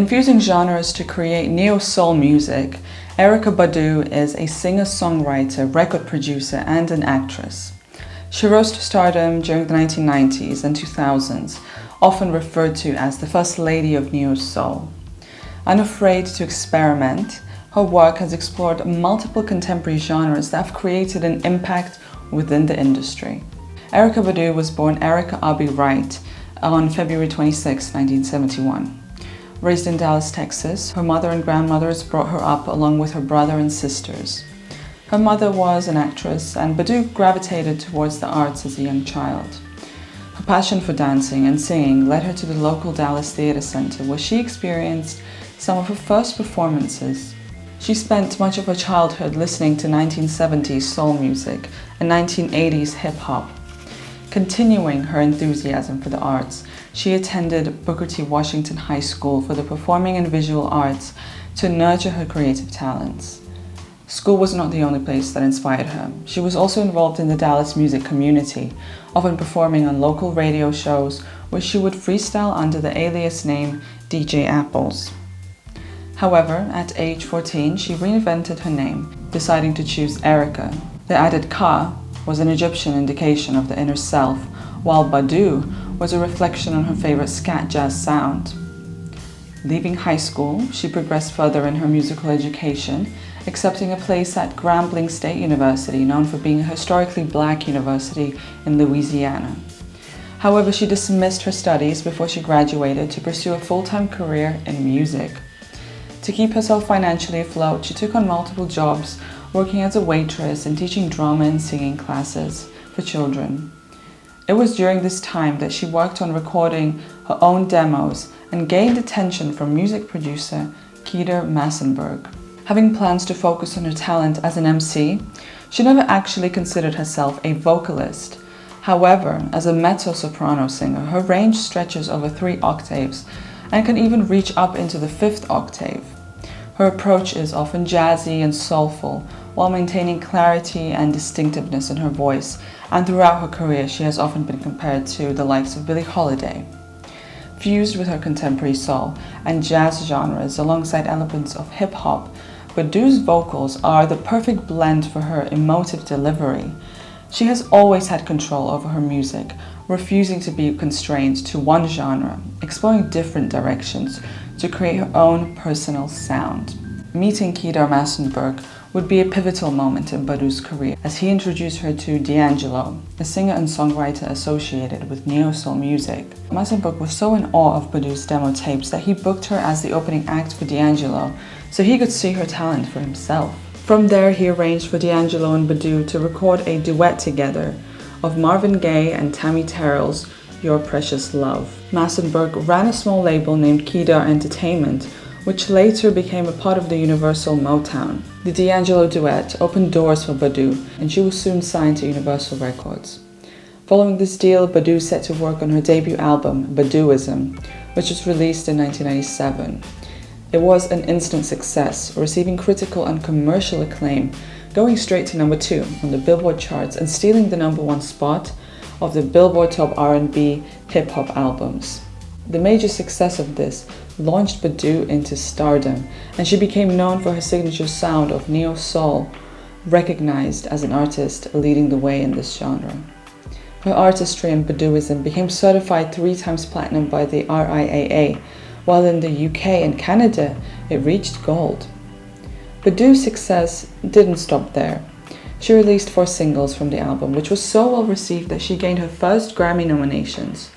Infusing genres to create neo-soul music, Erykah Badu is a singer-songwriter, record producer, and an actress. She rose to stardom during the 1990s and 2000s, often referred to as the First Lady of Neo-Soul. Unafraid to experiment, her work has explored multiple contemporary genres that have created an impact within the industry. Erykah Badu was born Erykah Abi Wright on February 26, 1971. Raised in Dallas, Texas, her mother and grandmothers brought her up along with her brother and sisters. Her mother was an actress, and Badu gravitated towards the arts as a young child. Her passion for dancing and singing led her to the local Dallas Theater Center, where she experienced some of her first performances. She spent much of her childhood listening to 1970s soul music and 1980s hip-hop. Continuing her enthusiasm for the arts, she attended Booker T. Washington High School for the Performing and Visual Arts to nurture her creative talents. School was not the only place that inspired her. She was also involved in the Dallas music community, often performing on local radio shows where she would freestyle under the alias name DJ Apples. However, at age 14, she reinvented her name, deciding to choose Erykah. The added Ka was an Egyptian indication of the inner self, while Badu was a reflection on her favorite scat jazz sound. Leaving high school, she progressed further in her musical education, accepting a place at Grambling State University, known for being a historically black university in Louisiana. However, she dismissed her studies before she graduated to pursue a full-time career in music. To keep herself financially afloat, she took on multiple jobs, working as a waitress and teaching drama and singing classes for children. It was during this time that she worked on recording her own demos and gained attention from music producer Keita Massenburg. Having plans to focus on her talent as an MC, she never actually considered herself a vocalist. However, as a mezzo-soprano singer, her range stretches over 3 octaves and can even reach up into the 5th octave. Her approach is often jazzy and soulful, while maintaining clarity and distinctiveness in her voice, and throughout her career she has often been compared to the likes of Billie Holiday. Fused with her contemporary soul and jazz genres alongside elements of hip-hop, Badu's vocals are the perfect blend for her emotive delivery. She has always had control over her music, refusing to be constrained to one genre, exploring different directions to create her own personal sound. Meeting Keita Massenburg would be a pivotal moment in Badu's career, as he introduced her to D'Angelo, a singer and songwriter associated with neo-soul music. Massenburg was so in awe of Badu's demo tapes that he booked her as the opening act for D'Angelo, so he could see her talent for himself. From there, he arranged for D'Angelo and Badu to record a duet together of Marvin Gaye and Tammy Terrell's Your Precious Love. Massenburg ran a small label named Keita Entertainment, which later became a part of the Universal Motown. The D'Angelo duet opened doors for Badu, and she was soon signed to Universal Records. Following this deal, Badu set to work on her debut album, Baduism, which was released in 1997. It was an instant success, receiving critical and commercial acclaim, going straight to number 2 on the Billboard charts and stealing the number 1 spot of the Billboard Top R&B Hip-Hop Albums. The major success of this launched Badu into stardom, and she became known for her signature sound of neo-soul, recognized as an artist leading the way in this genre. Her artistry in Baduism became certified 3 times platinum by the RIAA, while in the UK and Canada it reached gold. Badu's success didn't stop there. She released 4 singles from the album, which was so well received that she gained her first Grammy nominations.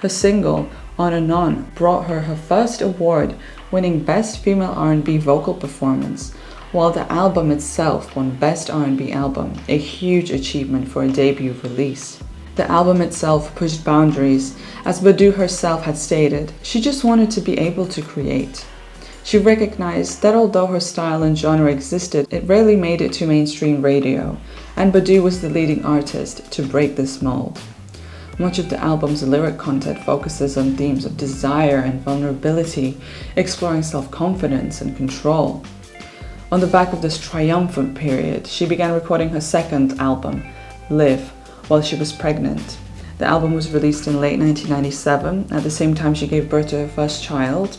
Her single, On and On, brought her her first award, winning Best Female R&B Vocal Performance, while the album itself won Best R&B Album, a huge achievement for a debut release. The album itself pushed boundaries, as Badu herself had stated. She just wanted to be able to create. She recognized that although her style and genre existed, it rarely made it to mainstream radio, and Badu was the leading artist to break this mold. Much of the album's lyric content focuses on themes of desire and vulnerability, exploring self-confidence and control. On the back of this triumphant period, she began recording her second album, Live, while she was pregnant. The album was released in late 1997, at the same time she gave birth to her first child.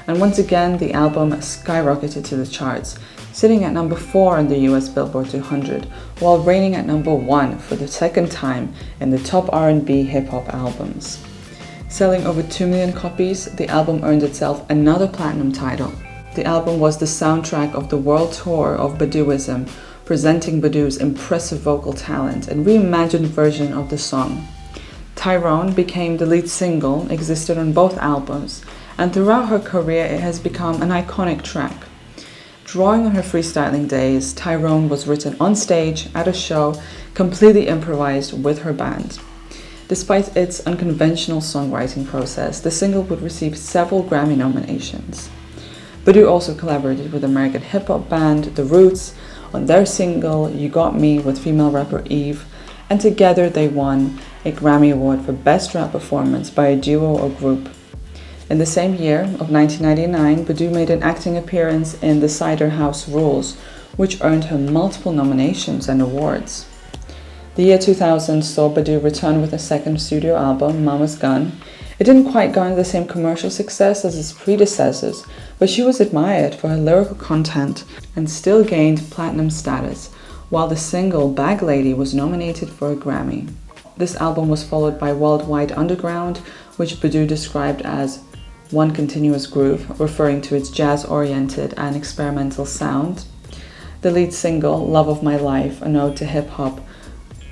and once again the album skyrocketed to the charts, sitting at number 4 on the US Billboard 200, while reigning at number 1 for the second time in the top R&B hip-hop albums. Selling over 2 million copies, the album earned itself another platinum title. The album was the soundtrack of the world tour of Baduizm, presenting Badu's impressive vocal talent and reimagined version of the song. Tyrone became the lead single, existed on both albums, and throughout her career it has become an iconic track. Drawing on her freestyling days, Tyrone was written on stage, at a show, completely improvised with her band. Despite its unconventional songwriting process, the single would receive several Grammy nominations. Badu also collaborated with American hip-hop band The Roots on their single You Got Me with female rapper Eve, and together they won a Grammy Award for Best Rap Performance by a Duo or Group. In the same year of 1999, Badu made an acting appearance in The Cider House Rules, which earned her multiple nominations and awards. The year 2000 saw Badu return with a second studio album, Mama's Gun. It didn't quite garner the same commercial success as its predecessors, but she was admired for her lyrical content and still gained platinum status, while the single Bag Lady was nominated for a Grammy. This album was followed by Worldwide Underground, which Badu described as one continuous groove, referring to its jazz-oriented and experimental sound. The lead single, Love of My Life, an ode to hip-hop,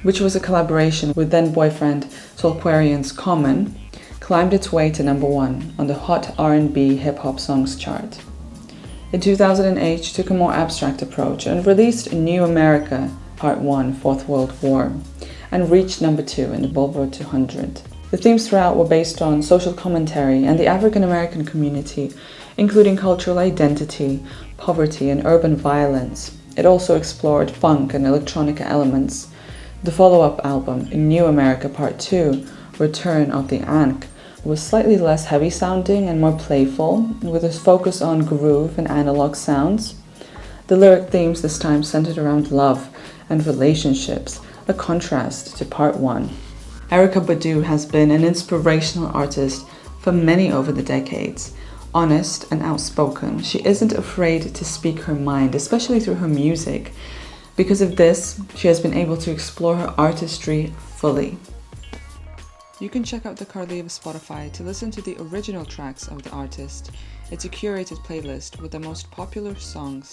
which was a collaboration with then-boyfriend Soulquarians Common, climbed its way to number 1 on the Hot R&B Hip-Hop Songs chart. In 2008, she took a more abstract approach and released New America, Part 1, Fourth World War, and reached number 2 in the Billboard 200. The themes throughout were based on social commentary and the African American community, including cultural identity, poverty, and urban violence. It also explored funk and electronica elements. The follow-up album, New America Part 2, Return of the Ankh, was slightly less heavy-sounding and more playful, with a focus on groove and analog sounds. The lyric themes this time centered around love and relationships, a contrast to Part 1. Erykah Badu has been an inspirational artist for many over the decades. Honest and outspoken, she isn't afraid to speak her mind, especially through her music. Because of this, she has been able to explore her artistry fully. You can check out the Carly Spotify to listen to the original tracks of the artist. It's a curated playlist with the most popular songs.